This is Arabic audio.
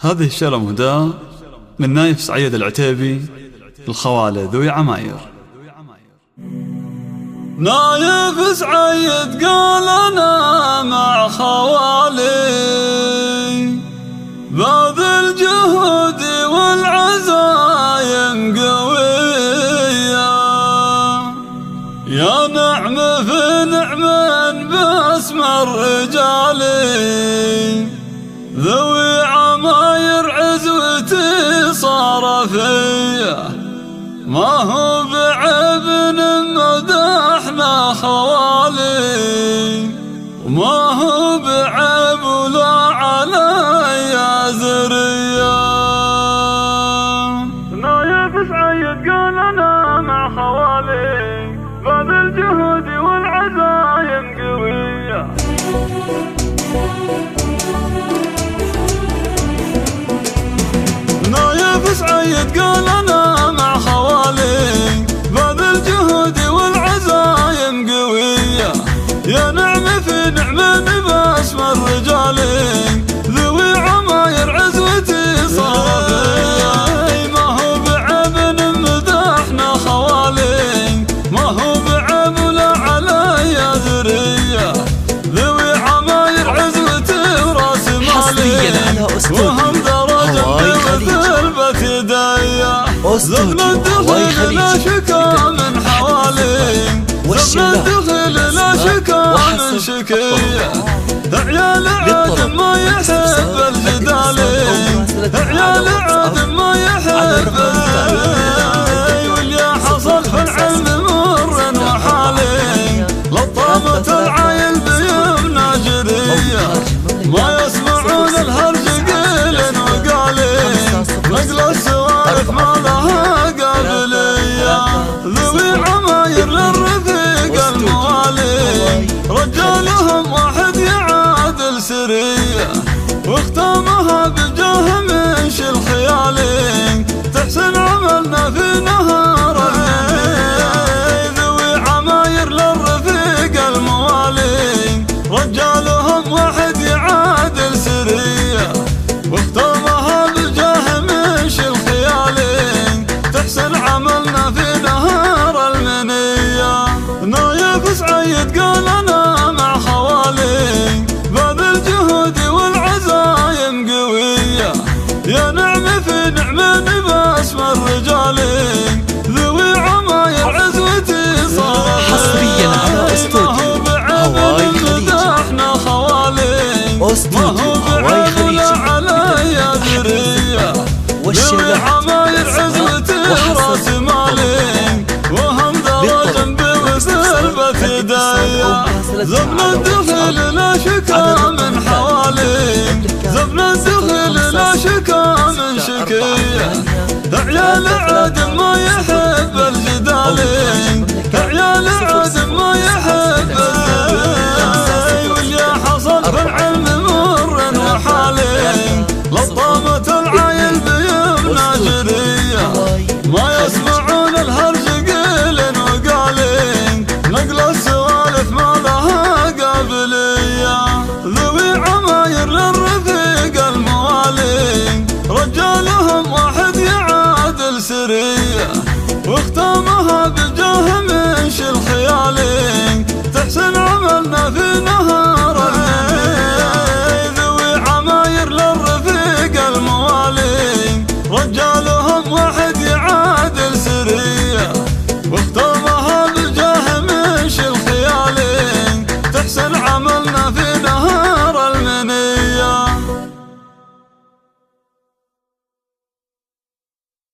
هذه الشيلة مهداة من نايف سعيد العتيبي الخوالة ذوي عماير. نايف سعيد قال أنا مع خوالي باذل جهودي والعزايم قوية، يا نعم في نعم باسم الرجال ذوي عماير عزوتي صار فيا، ما هو بعيب مدحنا خوالي وما هو بعيب ولا علي زرية. نايف سعيد قال أنا مع خوالي باذل جهودي والعزايم قوية، نايف سعيد قال أنا مع خوالي باذل جهودي والعزايم قوية، يا نعم في نعم باسم الرجال ذوي عماير عزوتي صار فيا، ما هو بعيب مدحنا خوالي ما هو بعيب ولا علي ذرية، ذوي عماير عزوتي وراس مالي وهم درجة بثلبة يديا، زبن الدخل لا شكا من حوالي زبن الدخل لا شكا من شكية، عيال عاد ما يحب الجدال عيال عاد ما يحب الجدال، واللي حصل في العلم مر وحالي لطامة العايل بيمنا جرية، ما يسمعون الهرج قيل وقالي نقل السوالف ما لها قابلية، ذوي عماير للرفيق الموالي رجالهم واحد يعادل سرية، واختامها بجاه منش الخيالي تحسن عملنا في نهار الليل، ذوي عماير للرفيق الموالي رجالهم واحد يعادل سرية، واختامها بجاه منش الخيالي تحسن عملنا في نهار المنية. نايف سعيد قال أنا مع خوالي باذل جهودي والعزايم قوية، يا نعم في نعم باسم الرجال ذوي عماير عزوتي صار حصريا على استوديو هواي خليجي، مدحنا خوالي ما هو بعيب ولا علي ذرية، ذوي عماير عزوتي وراس مالي وهم درجة بثلبة يديا، زبن الدخل لا شكا من حوالي زبن الدخل لا شكا من شكية، عيال عاد ما يحب